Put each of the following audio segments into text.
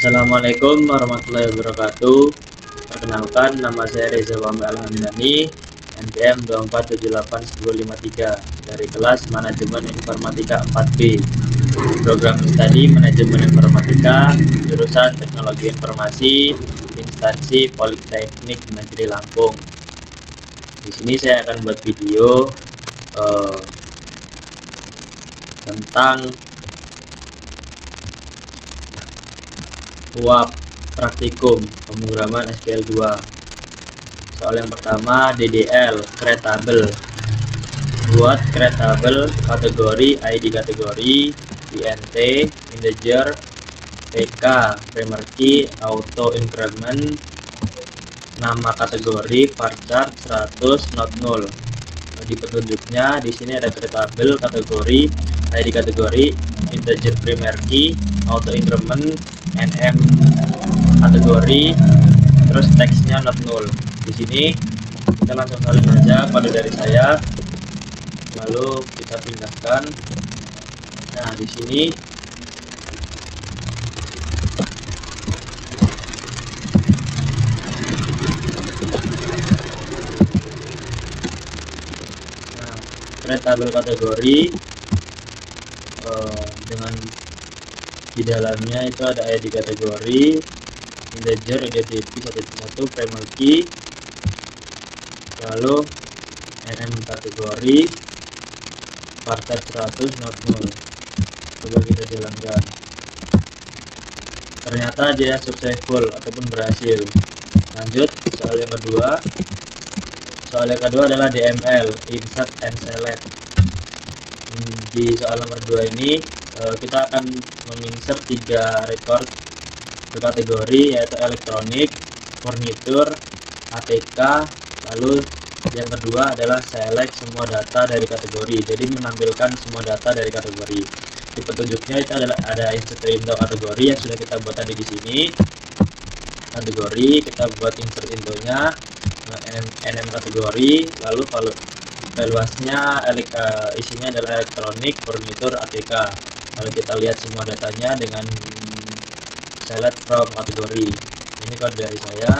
Assalamualaikum warahmatullahi wabarakatuh. Perkenalkan, nama saya Reza Wambe Alhamdani, NPM 2478153 dari kelas Manajemen Informatika 4B. Program studi Manajemen Informatika, jurusan Teknologi Informasi, instansi Politeknik Negeri Lampung. Di sini saya akan buat video tentang uap praktikum pemrograman SQL 2. Soal yang pertama, DDL creatable. Buat creatable kategori ID kategori, INT integer, PK primary key, auto increment, nama kategori varchar 100 not null. Di petunjuknya di sini ada creatable kategori, ID kategori, integer primary key, auto increment, NM kategori, terus teksnya not null. Di sini kita langsung salin aja kode dari saya, lalu kita pindahkan. Nah, di sini creatable kategori dengan di dalamnya itu ada ID kategori, integer, identity 1 primary key, lalu NM kategori, varchar 100 not null. Coba kita jalankan. Ternyata dia successful ataupun berhasil. Lanjut soal yang kedua. Soal yang kedua adalah DML, insert and select. Di soal nomor 2 ini kita akan menginsert 3 record berkategori, yaitu elektronik, furnitur, ATK. Lalu yang kedua adalah select semua data dari kategori, jadi menampilkan semua data dari kategori. Di petunjuknya itu adalah ada insert window kategori yang sudah kita buat tadi di sini. Kategori kita buat insert window-nya, NM kategori, lalu kalau valuasnya isinya adalah elektronik, furnitur, ATK. Lalu kita lihat semua datanya dengan select from kategori. Ini kode dari saya.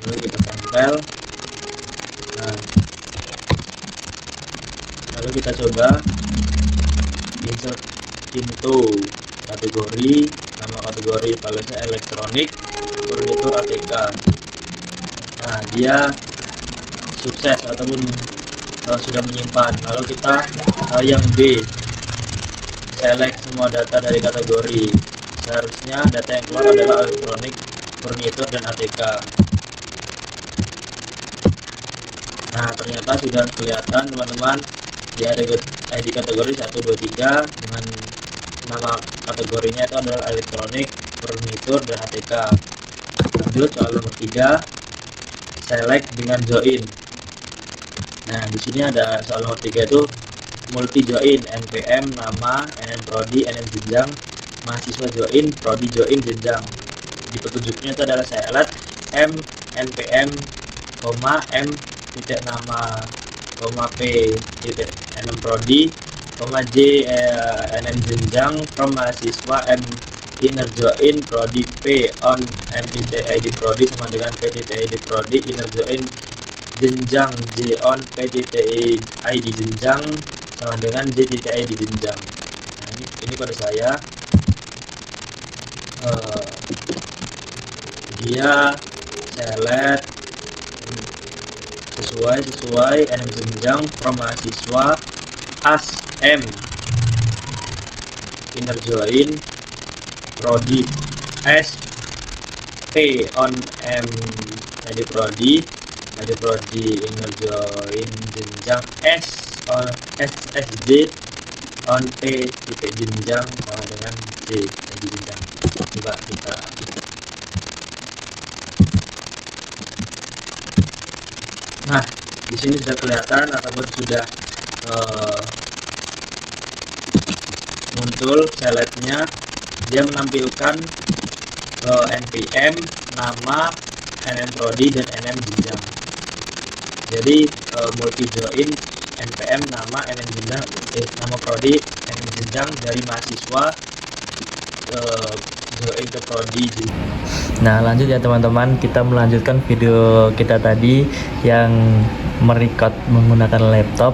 Lalu kita tempel. Nah, lalu kita coba insert into kategori, nama kategori valuesnya elektronik, furnitur, ATK. Nah, dia sukses ataupun sudah menyimpan. Lalu kita yang B, select semua data dari kategori. Seharusnya data yang keluar adalah elektronik, furnitur, dan ATK. Nah, ternyata sudah kelihatan teman-teman, di ID kategori 1, 2, 3 dengan nama kategorinya itu adalah elektronik, furnitur, dan ATK. Lanjut soal nomor 3, select dengan join. Nah, di sini ada soal nomor 3 itu multi join, NPM nama, NM prodi, NM jenjang, mahasiswa join, prodi join, jenjang. Di petunjuknya itu adalah select M NPM, M titik nama, P titik NM prodi, J NM jenjang, from mahasiswa M inner join prodi P on M titik ID prodi sama dengan P titik ID prodi, inner join jenjang J on P titik ID jenjang sama dengan J titik ID jenjang. Nah, ini kode saya. Dia select sesuai NM jenjang from mahasiswa as M inner join prodi S P on M ID prodi inner join jenjang S on SSJ on P titik jenjang sama dengan J ID jenjang. Coba kita nah, di sini sudah kelihatan ataupun sudah muncul selectnya. Dia menampilkan NPM, nama, NM prodi, dan NM jenjang. Jadi multi join NPM, nama, NM jenjang, nama prodi, NM jenjang dari mahasiswa join ke prodi. Nah lanjut ya teman-teman, kita melanjutkan video kita tadi yang merecord menggunakan laptop.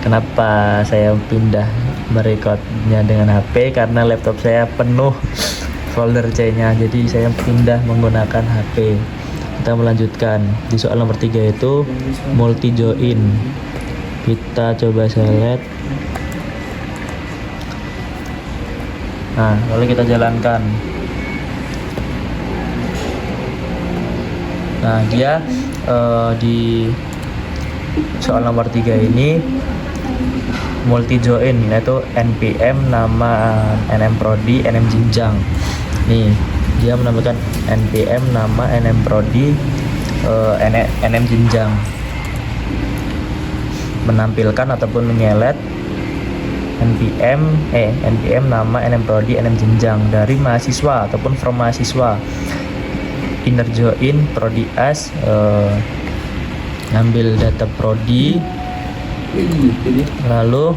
Kenapa saya pindah merecordnya dengan HP? Karena laptop saya penuh folder C-nya, jadi saya pindah menggunakan HP. Kita melanjutkan di soal nomor 3 itu multi join. Kita coba select. Nah lalu kita jalankan. Nah dia di soal nomor 3 ini multi join, yaitu NPM, nama NM Prodi, NM jenjang. Nih dia menampilkan NPM, nama NM Prodi, NM jenjang, menampilkan ataupun menyelet NPM nama NM Prodi, NM jenjang dari mahasiswa ataupun from mahasiswa. Inner join Prodi as, ngambil data Prodi, lalu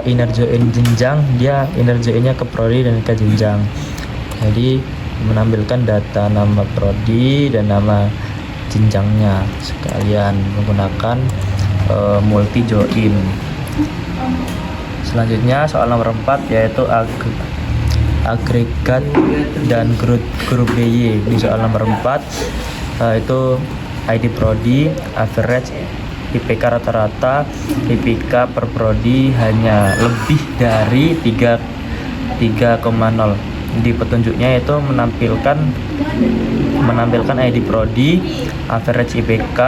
inner join jenjang, dia inner joinnya ke Prodi dan ke jenjang. Jadi menampilkan data nama Prodi dan nama jenjangnya sekalian menggunakan multi join. Selanjutnya soal nomor 4 yaitu agregat dan grup BY. Di soal nomor 4 itu ID Prodi, average IPK rata-rata, IPK per Prodi hanya lebih dari 3,0. Di petunjuknya itu menampilkan ID Prodi, average IPK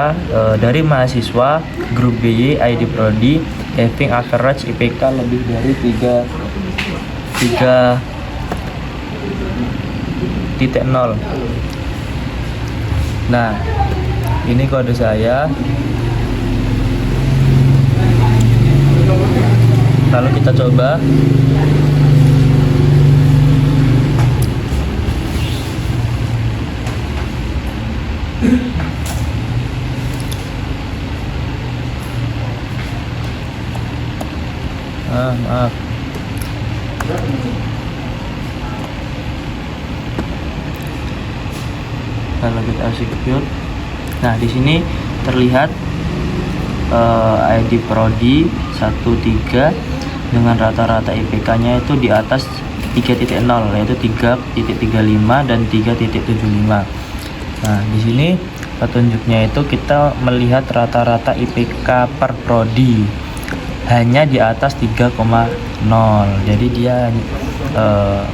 dari mahasiswa, grup BY, ID Prodi, having average IPK lebih dari 3,0. Nah ini kode saya, lalu kita coba. Maaf. Kalau kita execute, nah di sini terlihat ID Prodi 13 dengan rata-rata IPK-nya itu di atas 3.0, yaitu 3.35 dan 3.75. Nah di sini petunjuknya itu kita melihat rata-rata IPK per Prodi hanya di atas 3,0. Jadi dia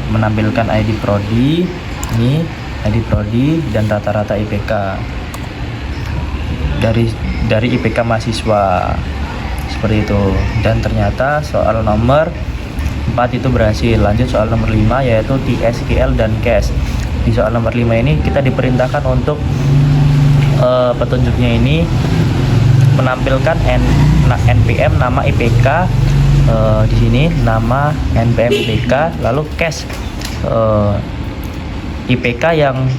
menampilkan ID Prodi, ini ID Prodi dan rata-rata IPK dari IPK mahasiswa seperti itu. Dan ternyata soal nomor 4 itu berhasil. Lanjut soal nomor 5 yaitu TSQL dan cache. Di soal nomor 5 ini kita diperintahkan untuk petunjuknya ini menampilkan NPM nama IPK, di sini nama NPM IPK, lalu cache IPK yang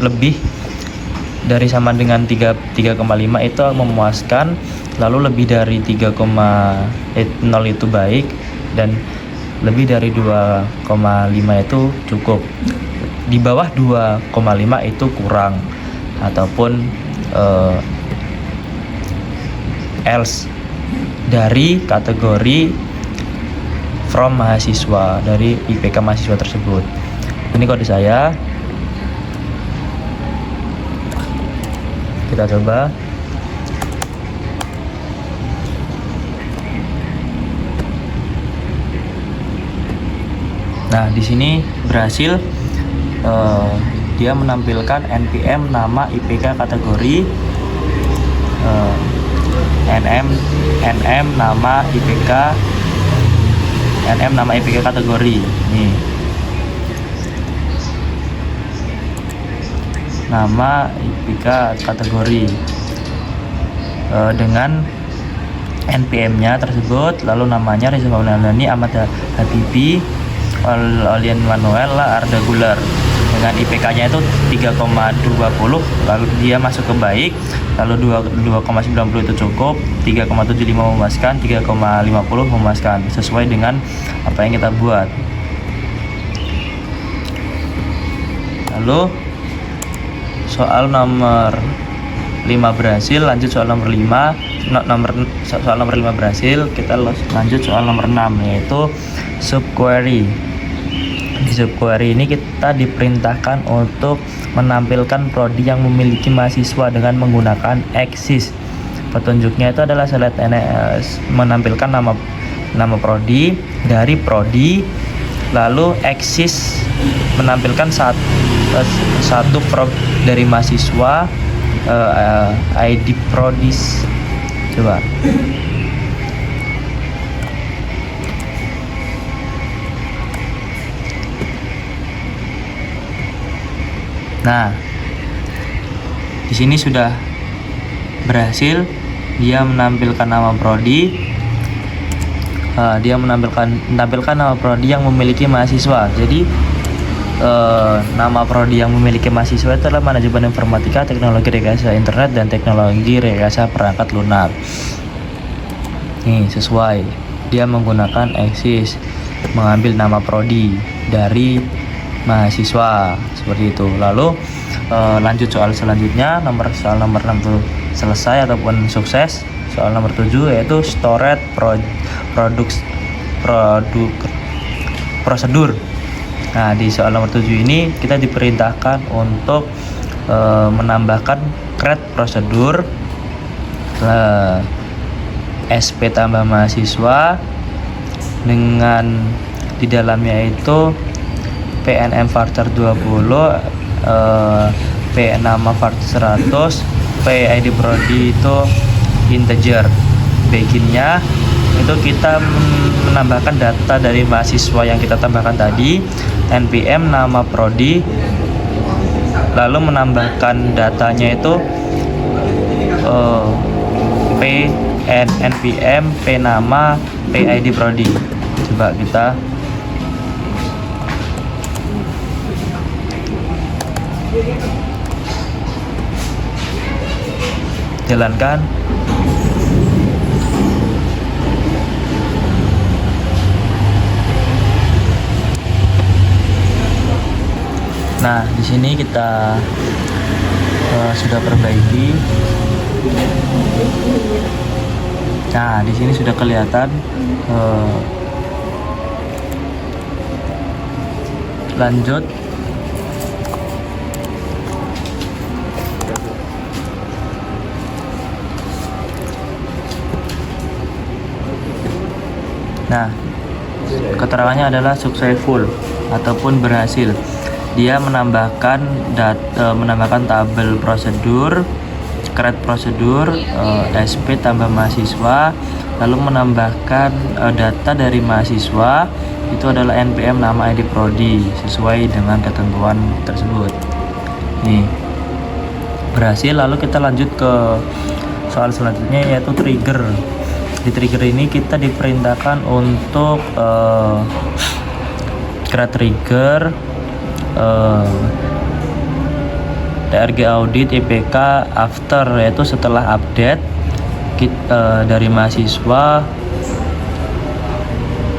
lebih dari sama dengan 3,5 itu memuaskan, lalu lebih dari 3,0 itu baik, dan lebih dari 2,5 itu cukup. Di bawah 2,5 itu kurang ataupun else dari kategori from mahasiswa, dari IPK mahasiswa tersebut. Ini kode saya, kita coba. Nah di sini berhasil, dia menampilkan NPM nama IPK kategori, NM nama IPK, NM nama IPK kategori. Nih nama IPK kategori dengan NPM-nya tersebut, lalu namanya Reza Maulana Ahmad Habibi, Olian Manuel lah Arda Gular. dengan IPK-nya itu 3,20, lalu dia masuk ke baik, lalu 2,90 itu cukup, 3,75 memuaskan, 3,50 memuaskan, sesuai dengan apa yang kita buat. Lalu soal nomor 5 berhasil, lanjut soal nomor 5. Soal nomor 5 berhasil, kita lanjut soal nomor 6, yaitu subquery. Di subquery ini kita diperintahkan untuk menampilkan prodi yang memiliki mahasiswa dengan menggunakan eksis. Petunjuknya itu adalah select menampilkan nama prodi dari prodi, lalu eksis menampilkan satu prod dari mahasiswa, ID prodis. Coba. Nah, di sini sudah berhasil, dia menampilkan nama prodi. Dia menampilkan nama prodi yang memiliki mahasiswa. Jadi nama prodi yang memiliki mahasiswa itu adalah manajemen informatika, teknologi rekayasa internet, dan teknologi rekayasa perangkat lunak. Nih, sesuai. Dia menggunakan eksis, mengambil nama prodi dari mahasiswa, seperti itu. Lalu lanjut soal selanjutnya, soal nomor 6 itu selesai ataupun sukses. Soal nomor 7 yaitu storage produk prosedur. Nah, di soal nomor 7 ini kita diperintahkan untuk menambahkan create prosedur, SP tambah mahasiswa, dengan di dalamnya itu PNM voucher 20, P nama voucher 100, PID prodi itu integer. Baginnya itu kita menambahkan data dari mahasiswa yang kita tambahkan tadi, NPM nama prodi, lalu menambahkan datanya itu NPM, P nama, PID prodi. Coba kita jalankan. Nah, di sini kita sudah perbaiki. Nah, di sini sudah kelihatan. Lanjut. Nah, keterangannya adalah successful ataupun berhasil. Dia menambahkan tabel prosedur, create prosedur, SP tambah mahasiswa, lalu menambahkan data dari mahasiswa itu adalah NPM nama ID prodi sesuai dengan ketentuan tersebut. Nih, berhasil. Lalu kita lanjut ke soal selanjutnya, yaitu trigger. Di trigger ini kita diperintahkan untuk create trigger, TRG audit IPK after, yaitu setelah update dari mahasiswa,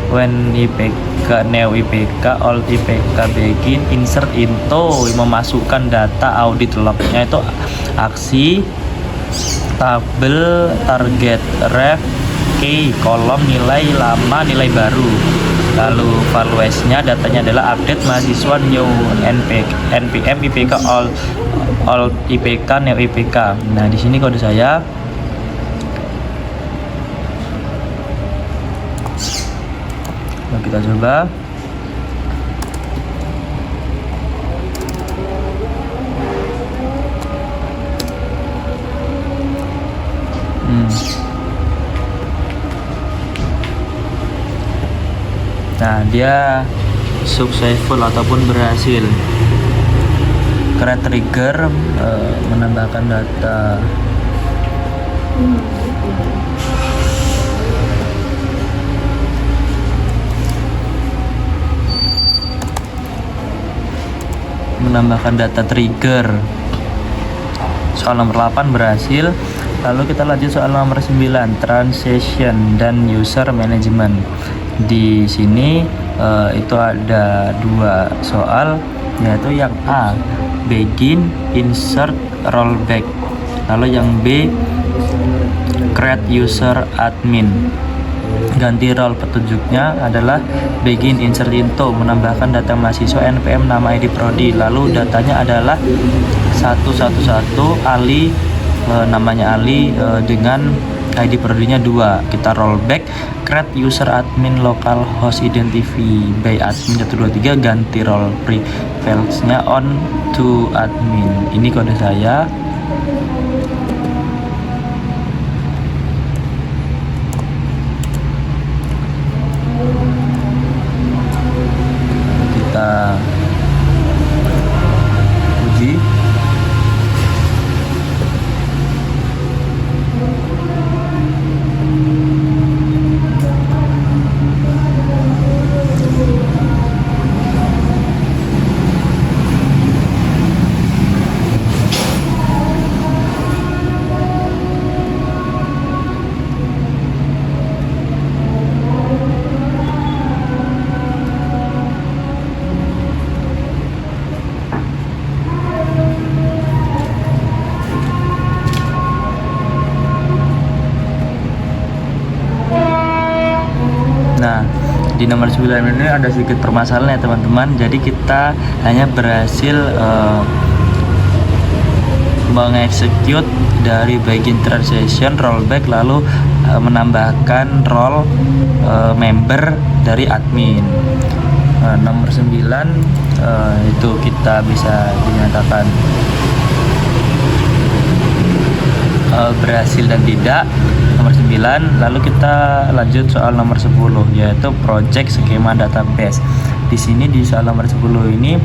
when IPK, new IPK, old IPK begin, insert into, memasukkan data audit lognya itu aksi, tabel, target, ref, key, kolom, nilai lama, nilai baru. Lalu valuasinya, datanya adalah update mahasiswa, new NPM IPK, all IPK, new IPK. Nah, di sini kode saya. Nah, kita coba. Nah, dia successful ataupun berhasil. Create trigger, menambahkan data menambahkan data trigger. Soal nomor 8 berhasil. Lalu kita lanjut soal nomor 9, transition dan user management. Di sini itu ada 2 soal, yaitu yang A, begin, insert, rollback. Lalu yang B, create user admin. Ganti role petunjuknya adalah begin insert into, menambahkan data mahasiswa, NPM, nama, ID prodi. Lalu datanya adalah 111 Ali, namanya Ali dengan ID prodinya 2. Kita rollback, create user admin local host identify by admin 123, ganti role prefix-nya on to admin. Ini kode saya. Kita uji. Nah, di nomor 9 ini ada sedikit permasalahan ya teman-teman. Jadi kita hanya berhasil mengeksekut dari begin transition, rollback, lalu menambahkan role member dari admin. Nomor 9 itu kita bisa dinyatakan berhasil dan tidak. Nomor 9. Lalu kita lanjut soal nomor 10, yaitu project skema database. Di sini di soal nomor 10 ini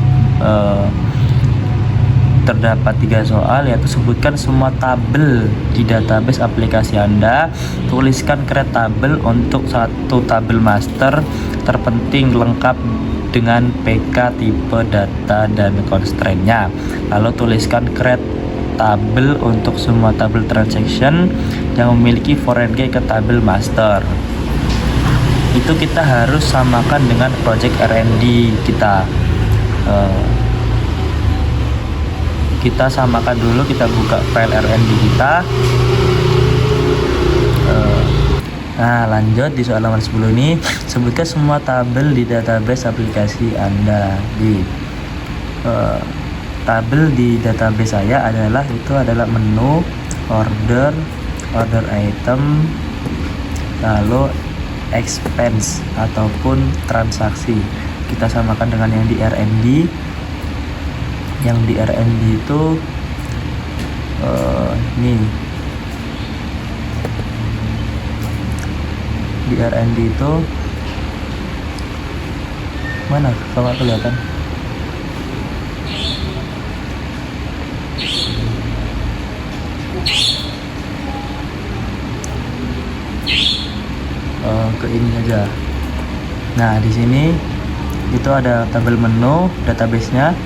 terdapat 3 soal, yaitu sebutkan semua tabel di database aplikasi Anda, tuliskan create tabel untuk satu tabel master terpenting lengkap dengan PK, tipe, data, dan constraint-nya. Lalu tuliskan create tabel untuk semua tabel transaction yang memiliki foreign key ke tabel master. Itu kita harus samakan dengan project R&D kita. Kita samakan dulu, kita buka file R&D kita. Nah, lanjut di soal nomor 10 ini, sebutkan semua tabel di database aplikasi Anda. Di tabel di database saya adalah menu, order item, lalu expense ataupun transaksi. Kita samakan dengan yang di R&D. Yang di R&D itu ini di R&D itu mana kalau kelihatan? Ke ini aja. Nah, di sini itu ada tabel menu database-nya,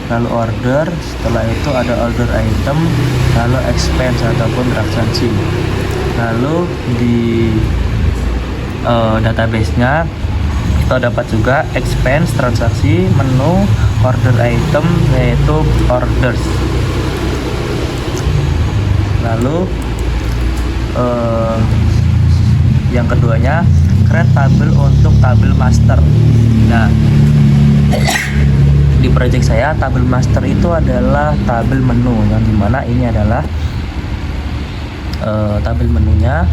lalu order, setelah itu ada order item, lalu expense ataupun transaksi. Lalu di database-nya kita dapat juga expense, transaksi, menu, order item, yaitu orders. Lalu yang keduanya create tabel untuk tabel master. Nah, di project saya tabel master itu adalah tabel menu, yang dimana ini adalah tabel menunya.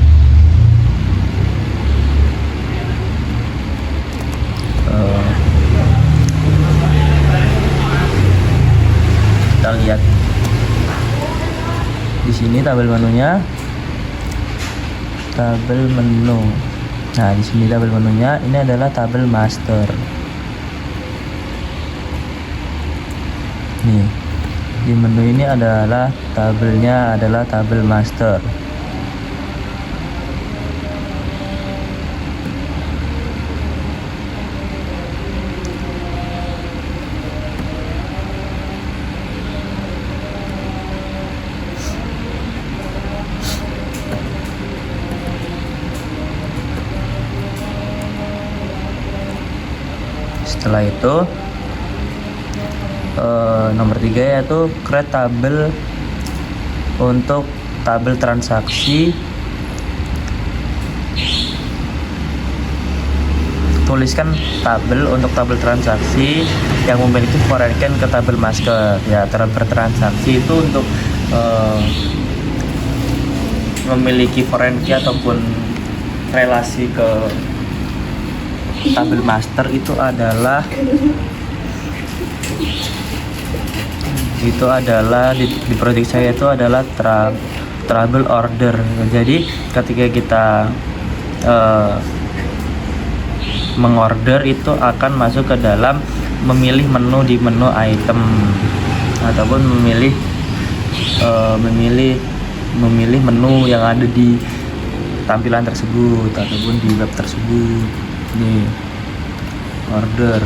Kita lihat di sini tabel menunya. Tabel menu. Nah, di sini tabel menunya, ini adalah tabel master. Nih, di menu ini adalah tabelnya adalah tabel master. Setelah itu nomor 3 yaitu create tabel untuk tabel transaksi. Tuliskan tabel untuk tabel transaksi yang memiliki foreign key ke tabel master. Ya, transfer transaksi itu untuk memiliki foreign key ataupun relasi ke tabel master itu adalah di project saya itu adalah trouble order. Jadi ketika kita mengorder itu akan masuk ke dalam memilih menu di menu item ataupun memilih menu yang ada di tampilan tersebut ataupun di web tersebut. Nih, order.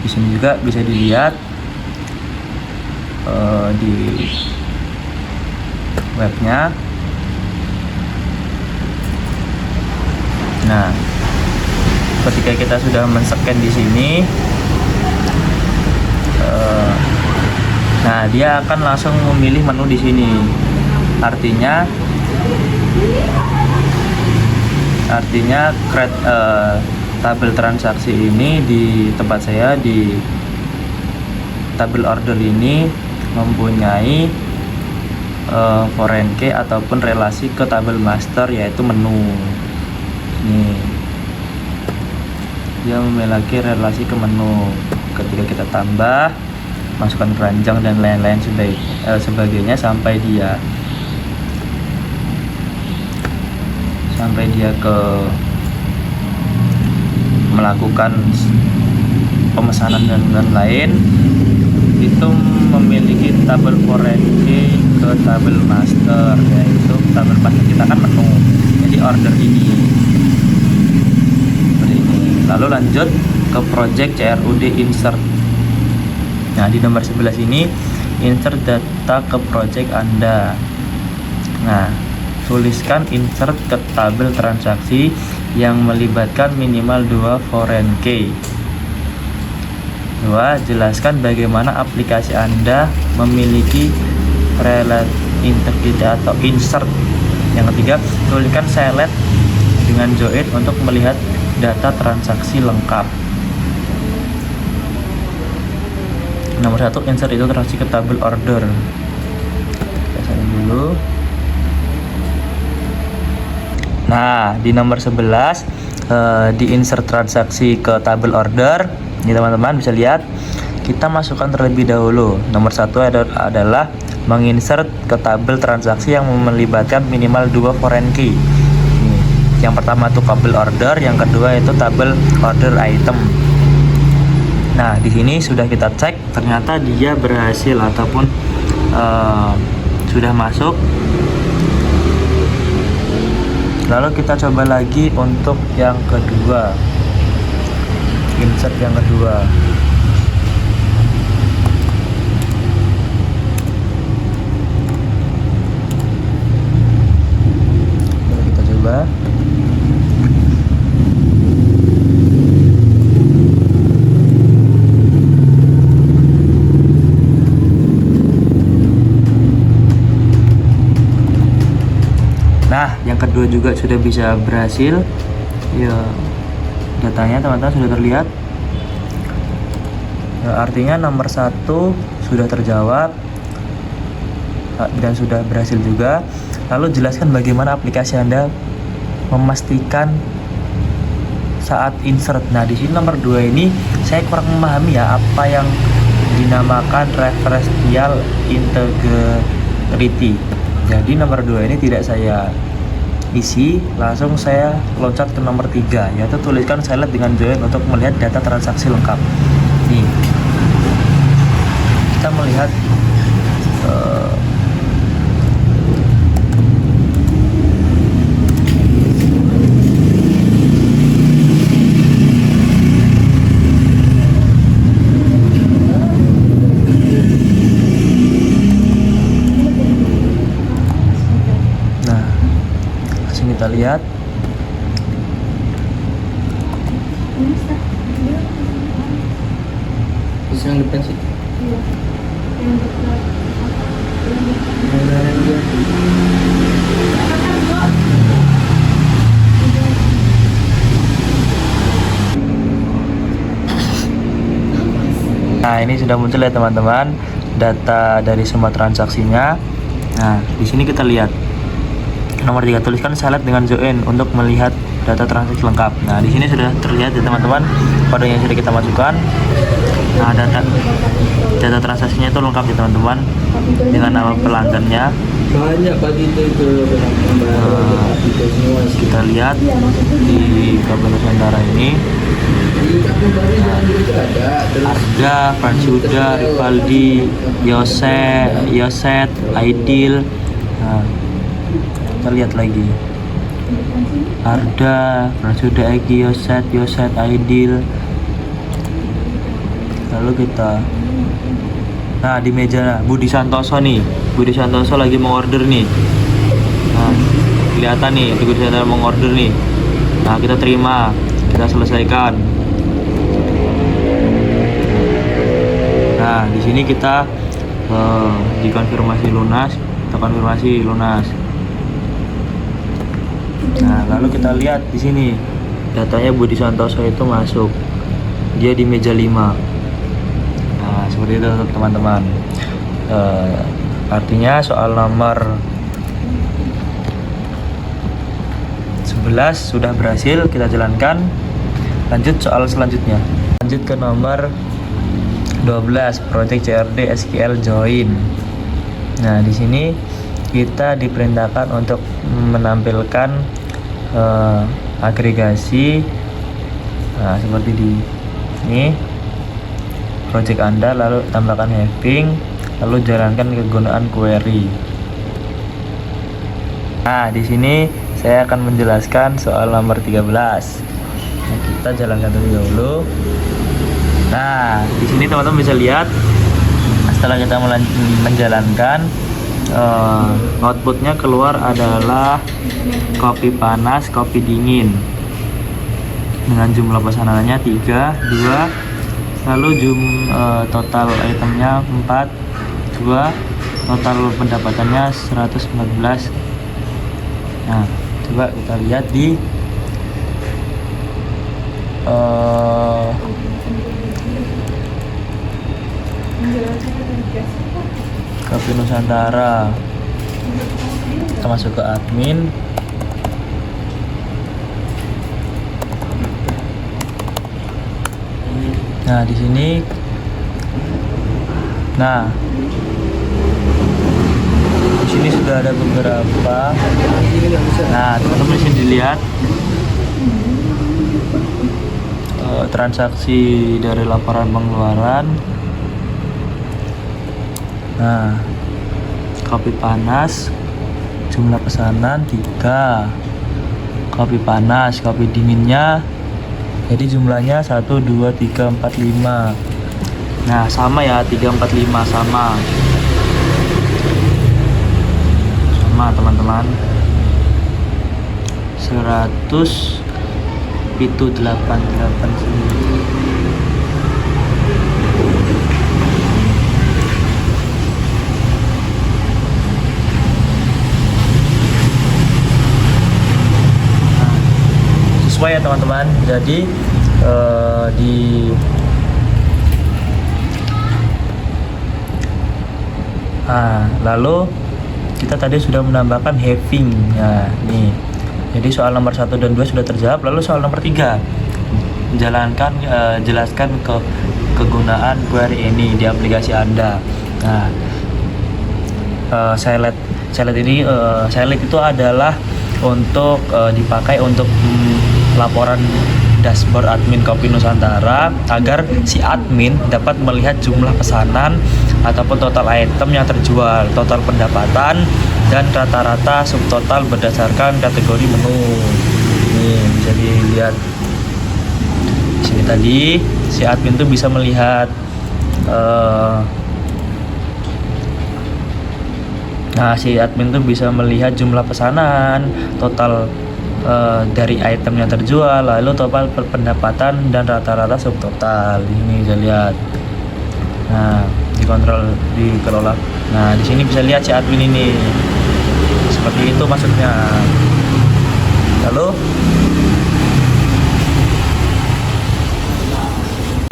Di sini juga bisa dilihat di webnya. Nah, ketika kita sudah men-scan di sini, nah dia akan langsung memilih menu di sini. Artinya create tabel transaksi ini di tempat saya di tabel order ini mempunyai foreign key ataupun relasi ke tabel master, yaitu menu. Nih, dia memiliki relasi ke menu. Ketika kita tambah, masukkan keranjang dan lain-lain sebagainya sampai dia ke melakukan pemesanan dan lain-lain, itu memiliki tabel foreign key ke tabel master, yaitu tabel master kita kan menu, jadi order ini seperti ini. Lalu lanjut ke project CRUD insert. Nah, di nomor 11 ini insert data ke project Anda. Nah, tuliskan insert ke tabel transaksi yang melibatkan minimal 2 foreign key. 2. Jelaskan bagaimana aplikasi Anda memiliki relate integrity atau insert. Yang ketiga, tuliskan select dengan join untuk melihat data transaksi lengkap. Nomor 1, insert itu transaksi ke tabel order. Kita cari dulu. Nah, di nomor 11 di insert transaksi ke tabel order. Ini teman-teman bisa lihat, kita masukkan terlebih dahulu. Nomor 1 adalah menginsert ke tabel transaksi yang melibatkan minimal 2 foreign key. Yang pertama itu tabel order, yang kedua itu tabel order item. Nah, di sini sudah kita cek, ternyata dia berhasil ataupun sudah masuk. Lalu kita coba lagi untuk yang kedua, insert yang kedua. Kita coba. Nah, yang kedua juga sudah bisa berhasil. Ya, datanya teman-teman sudah terlihat. Ya, artinya nomor 1 sudah terjawab dan sudah berhasil juga. Lalu jelaskan bagaimana aplikasi Anda memastikan saat insert. Nah, di sini nomor 2 ini saya kurang memahami ya, apa yang dinamakan referential integrity. Jadi nomor 2 ini tidak saya isi, langsung saya loncat ke nomor 3, yaitu tuliskan select dengan join untuk melihat data transaksi lengkap. Nih, kita melihat kita lihat. Bisa yang depan sih. Nah, ini sudah muncul ya teman-teman, data dari semua transaksinya. Nah, di sini kita lihat nomor 3, tuliskan salad dengan join untuk melihat data transaksi lengkap. Nah, di sini sudah terlihat ya teman-teman, kode yang sudah kita masukkan. Nah, data transaksinya itu lengkap ya teman-teman, dengan nama pelanggannya. Banyak pagi itu semua. Kita lihat di Kopi Nusantara ini ada Fransuda, Rivaldi, Yoset, Aidil. Nah, kita lihat lagi Arda, Fransuda, Egi, Yoset, Aidil. Lalu kita, nah di meja Budi Santoso nih, Budi Santoso lagi mengorder nih. Nah, kelihatan nih Budi Santoso mengorder nih. Nah, kita terima, kita selesaikan. Nah, di sini kita dikonfirmasi lunas, kita konfirmasi lunas. Nah, lalu kita lihat di sini datanya Budi Santoso itu masuk, dia di meja 5. Nah, seperti itu teman-teman. Artinya soal nomor 11 sudah berhasil kita jalankan. Lanjut soal selanjutnya. Lanjut ke nomor 12, Project CRD SQL Join. Nah, di sini kita diperintahkan untuk menampilkan agregasi. Nah, seperti di ini project Anda, lalu tambahkan having, lalu jalankan kegunaan query. Nah, di sini saya akan menjelaskan soal nomor 13. Nah, kita jalankan dulu. Nah, di sini teman-teman bisa lihat setelah kita menjalankan, outputnya keluar adalah kopi panas, kopi dingin dengan jumlah pesanannya 3, 2, lalu total itemnya 4, 2, total pendapatannya 114. Nah, coba kita lihat di Kopi Nusantara. Kita masuk ke admin. Nah, di sini, di sini sudah ada beberapa. Nah, teman-teman di sini dilihat transaksi dari laporan pengeluaran. Nah, kopi panas, jumlah pesanan 3, kopi panas, kopi dinginnya, jadi jumlahnya 1, 2, 3, 4, 5. Nah, sama ya, 3, 4, 5 sama teman-teman. 100 itu 889. Sesuai ya teman-teman. Jadi lalu kita tadi sudah menambahkan having. Nah, nih. Jadi soal nomor 1 dan 2 sudah terjawab. Lalu soal nomor 3, menjalankan jelaskan kegunaan query ini di aplikasi Anda. Nah, Silent itu adalah untuk dipakai untuk laporan dashboard admin Kopi Nusantara agar si admin dapat melihat jumlah pesanan ataupun total item yang terjual, total pendapatan, dan rata-rata subtotal berdasarkan kategori menu. Nih bisa dilihat di sini tadi si admin tuh bisa melihat si admin tuh bisa melihat jumlah pesanan, total dari item yang terjual, lalu total pendapatan dan rata-rata subtotal. Ini bisa lihat. Nah, dikontrol, dikelola. Nah, di sini bisa lihat si admin ini. Seperti itu maksudnya. Lalu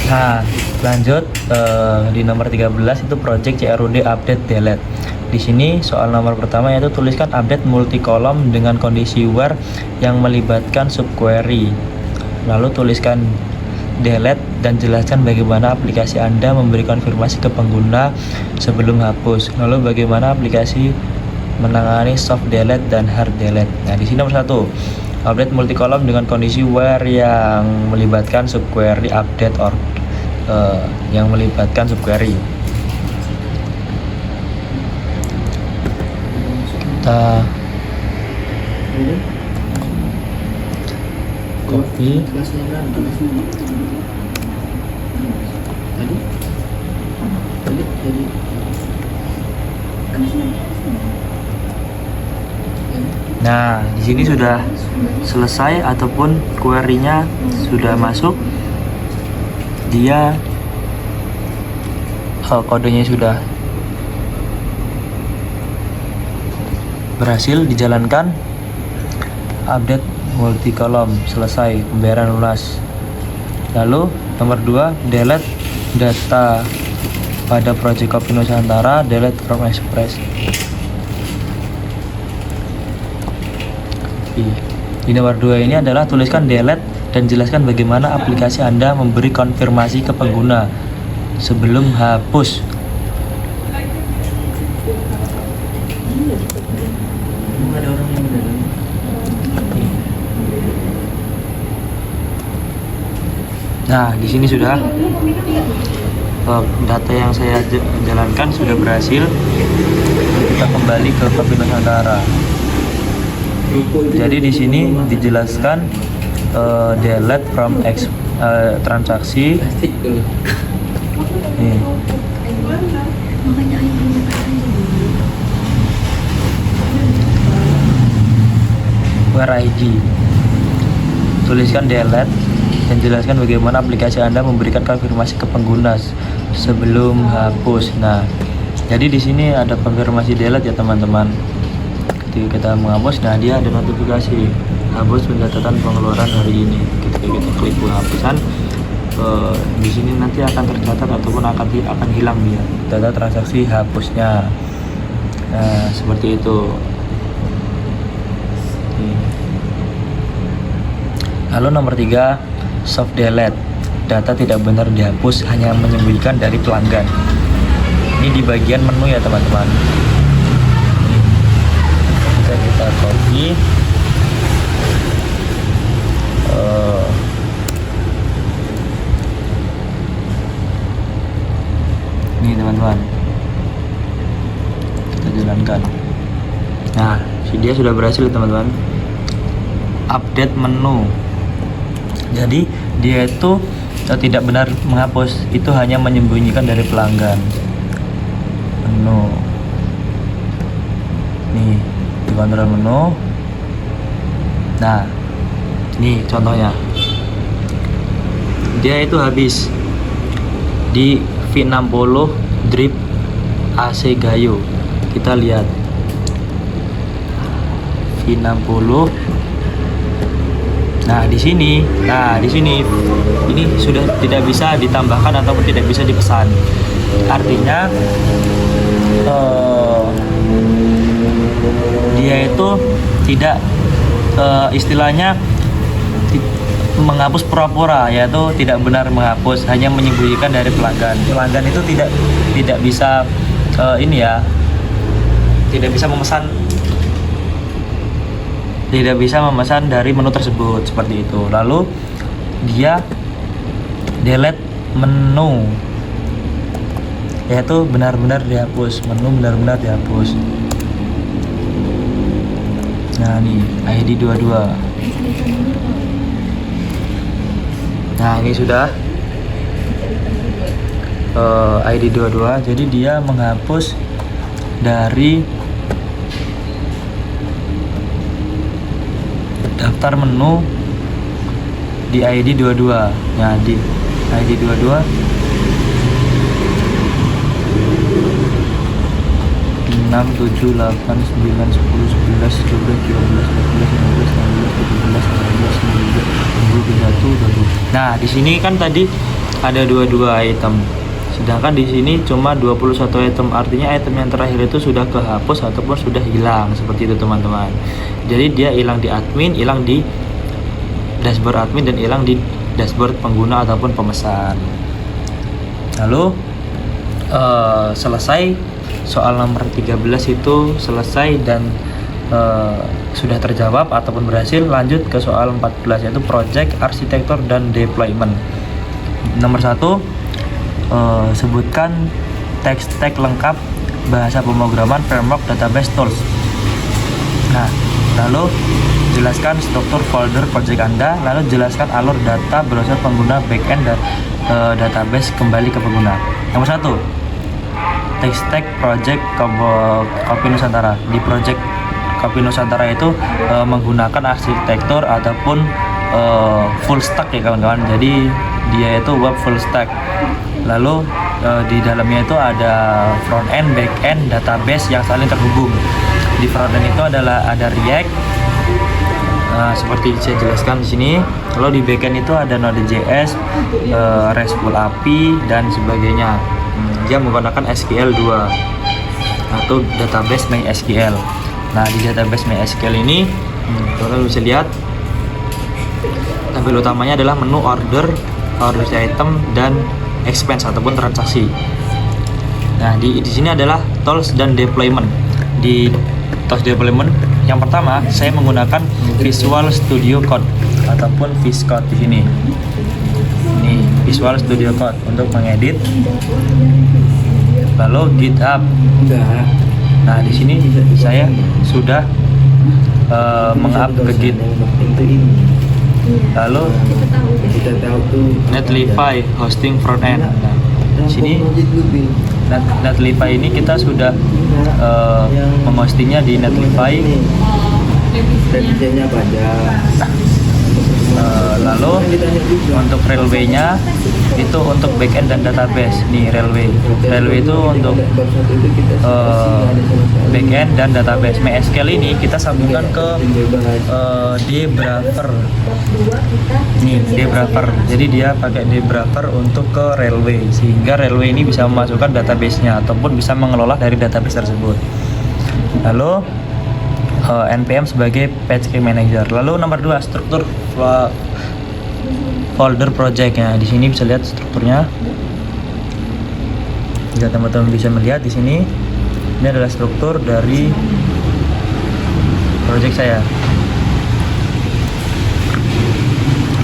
nah, lanjut di nomor 13 itu project CRUD update delete. Di sini soal nomor pertama yaitu tuliskan update multi kolom dengan kondisi where yang melibatkan subquery. Lalu tuliskan delete dan jelaskan bagaimana aplikasi Anda memberi konfirmasi ke pengguna sebelum hapus. Lalu bagaimana aplikasi menangani soft delete dan hard delete. Nah, di sini nomor 1, update multi kolom dengan kondisi where yang melibatkan subquery update or yang melibatkan subquery. Kita copy. Kelasnya berapa? Tadi. Nah, di sini sudah selesai ataupun query-nya sudah masuk. Dia kodenya sudah berhasil dijalankan. Update multi kolom selesai, pembayaran lunas. Lalu nomor 2, delete data pada project Kopi Nusantara, delete from Express. Di nomor 2 ini adalah tuliskan delete dan jelaskan bagaimana aplikasi Anda memberi konfirmasi ke pengguna sebelum hapus. Ada orang yang dalam. Nah, di sini sudah data yang saya jalankan sudah berhasil. Kita kembali ke Kopi Nusantara. Jadi di sini dijelaskan delete from transaksi. Plastik dulu. Nih. Where ID. Tuliskan delete dan jelaskan bagaimana aplikasi Anda memberikan konfirmasi ke pengguna sebelum hapus. Nah, jadi di sini ada konfirmasi delete ya teman-teman. Ketika kita menghapus, nah dia ada notifikasi hapus pencatatan pengeluaran hari ini. Ketika kita klik penghapusan, di sini nanti akan tercatat ataupun akan hilang dia data transaksi hapusnya. Nah, seperti itu. Lalu nomor 3, soft delete. Data tidak benar dihapus, hanya menyembunyikan dari pelanggan. Ini di bagian menu ya teman-teman. Kita copy. Ini teman-teman, kita jalankan. Nah, dia sudah berhasil teman-teman. Update menu. Jadi dia itu tidak benar menghapus, itu hanya menyembunyikan dari pelanggan. Menu. Nih, di kontrol menu. Nah, ini contohnya. Dia itu habis di V60 drip AC Gayo. Kita lihat V60. Nah, di sini ini sudah tidak bisa ditambahkan ataupun tidak bisa dipesan. Artinya dia itu tidak istilahnya menghapus pura-pura, yaitu tidak benar menghapus, hanya menyembunyikan dari pelanggan. Pelanggan itu tidak bisa tidak bisa memesan dari menu tersebut, seperti itu. Lalu dia delete menu, yaitu benar-benar dihapus, menu benar-benar dihapus. Nah, ini ID 22. Nah, ini sudah ID 22. Jadi dia menghapus dari daftar menu di ID 22. Nah, di ID 22 6, 7, 8, 9, 10, 11, 12, 13, 14, 15, 16, 17, 18, 19, 20. Nah, di sini kan tadi ada 22 item. Sedangkan di sini cuma 21 item. Artinya item yang terakhir itu sudah kehapus ataupun sudah hilang. Seperti itu teman-teman. Jadi dia hilang di admin, hilang di dashboard admin, dan hilang di dashboard pengguna ataupun pemesan. Lalu selesai soal nomor 13 itu selesai dan sudah terjawab ataupun berhasil. Lanjut ke soal 14 yaitu project, arsitektur, dan deployment. Nomor 1, sebutkan teks lengkap bahasa pemrograman, framework, database, tools. Nah, lalu jelaskan struktur folder project Anda, lalu jelaskan alur data browser pengguna backend dan database kembali ke pengguna. Nomor 1, tech project Kopi Nusantara. Di project Kopi Nusantara itu menggunakan arsitektur ataupun full stack ya kawan-kawan. Jadi dia itu web full stack. Lalu di dalamnya itu ada front end, back end, database yang saling terhubung. Di front end itu ada React, seperti saya jelaskan di sini. Lalu di back end itu ada Node.js, RESTful API, dan sebagainya. Dia menggunakan SQL 2 atau database MySQL. Nah, di database MySQL ini kalian bisa lihat tabel utamanya adalah menu order item, dan expense ataupun transaksi. Nah, di sini adalah tools dan deployment. Di tools deployment yang pertama saya menggunakan Visual Studio Code ataupun VSCode di sini. Ini Visual Studio Code untuk mengedit. Lalu GitHub. Nah, di sini saya sudah meng-up ke Git. Lalu Netlify hosting front end. Nah, di sini Netlify ini kita sudah menghostingnya di Netlify. Lalu untuk railway-nya itu untuk backend dan database. Nih railway itu untuk backend dan database. MySQL ini kita sambungkan ke dbrowser. Nih dbrowser. Jadi dia pakai dbrowser untuk ke railway, sehingga railway ini bisa memasukkan database-nya ataupun bisa mengelola dari database tersebut. Lalu npm sebagai page manager. Lalu nomor 2, struktur folder project. Di sini bisa lihat strukturnya. Jika teman-teman bisa melihat di sini, ini adalah struktur dari project saya.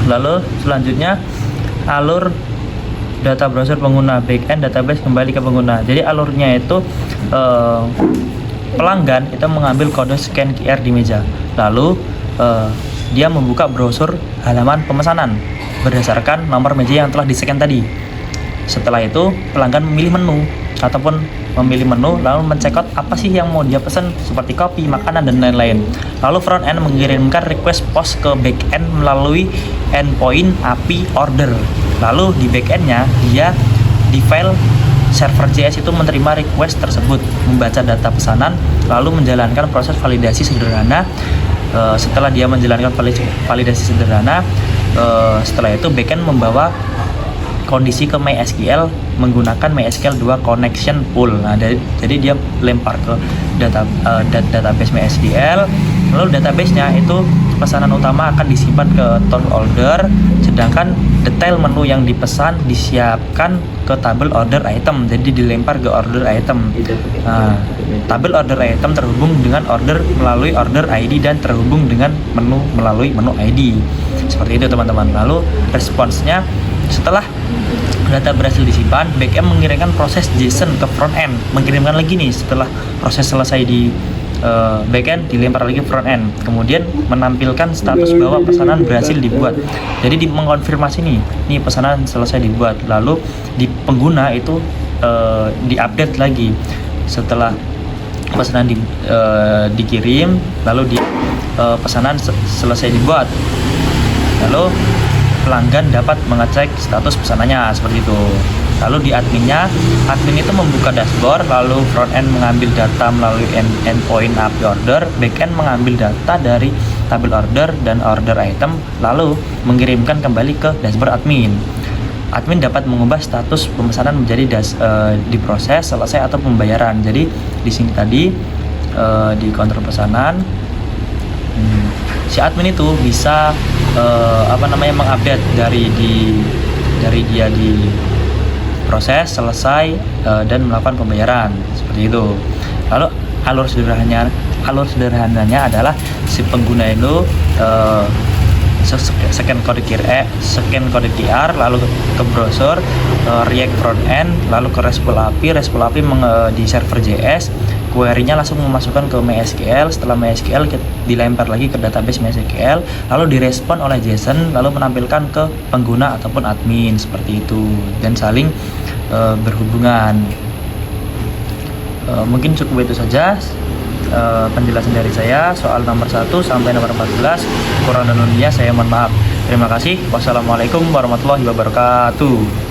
Lalu selanjutnya alur data browser pengguna, backend, database kembali ke pengguna. Jadi alurnya itu pelanggan itu mengambil kode scan QR di meja, lalu dia membuka browser halaman pemesanan berdasarkan nomor meja yang telah di-scan tadi. Setelah itu pelanggan memilih menu ataupun memilih menu, lalu mencekot apa sih yang mau dia pesan seperti kopi, makanan, dan lain-lain. Lalu front end mengirimkan request post ke back end melalui endpoint API order. Lalu di back endnya dia di file server JS itu menerima request tersebut, membaca data pesanan, lalu menjalankan proses validasi sederhana. Setelah dia menjalankan validasi sederhana, setelah itu backend membawa kondisi ke MySQL menggunakan MySQL 2 connection pool. Nah, jadi dia lempar ke database MySQL, lalu database-nya itu pesanan utama akan disimpan ke tool order, sedangkan detail menu yang dipesan disiapkan ke tabel order item, jadi dilempar ke order item. Nah, tabel order item terhubung dengan order melalui order ID dan terhubung dengan menu melalui menu ID. Seperti itu teman-teman. Lalu responsnya setelah data berhasil disimpan, backend mengirimkan proses JSON ke front end, mengirimkan lagi nih setelah proses selesai di backend, dilempar lagi front end, kemudian menampilkan status bahwa pesanan berhasil dibuat. Jadi mengkonfirmasi nih pesanan selesai dibuat. Lalu di pengguna itu diupdate lagi setelah pesanan dikirim, lalu pesanan selesai dibuat, lalu pelanggan dapat mengecek status pesanannya seperti itu. Lalu di admin itu membuka dashboard, lalu front end mengambil data melalui endpoint API order, back end mengambil data dari tabel order dan order item, lalu mengirimkan kembali ke dashboard admin. Admin dapat mengubah status pemesanan menjadi diproses, selesai atau pembayaran. Jadi di sini tadi di kontrol pesanan si admin itu bisa mengupdate dari dia di proses, selesai, dan melakukan pembayaran seperti itu. Lalu alur sederhananya adalah si pengguna itu scan kode QR, lalu ke browser, React front end, lalu ke RESTful API di server JS, query-nya langsung memasukkan ke MySQL. Setelah MySQL dilempar lagi ke database MySQL, lalu direspon oleh JSON, lalu menampilkan ke pengguna ataupun admin seperti itu, dan saling berhubungan. Mungkin cukup itu saja penjelasan dari saya soal nomor 1 sampai nomor 14. Kurang dan lebihnya saya mohon maaf. Terima kasih. Wassalamualaikum warahmatullahi wabarakatuh.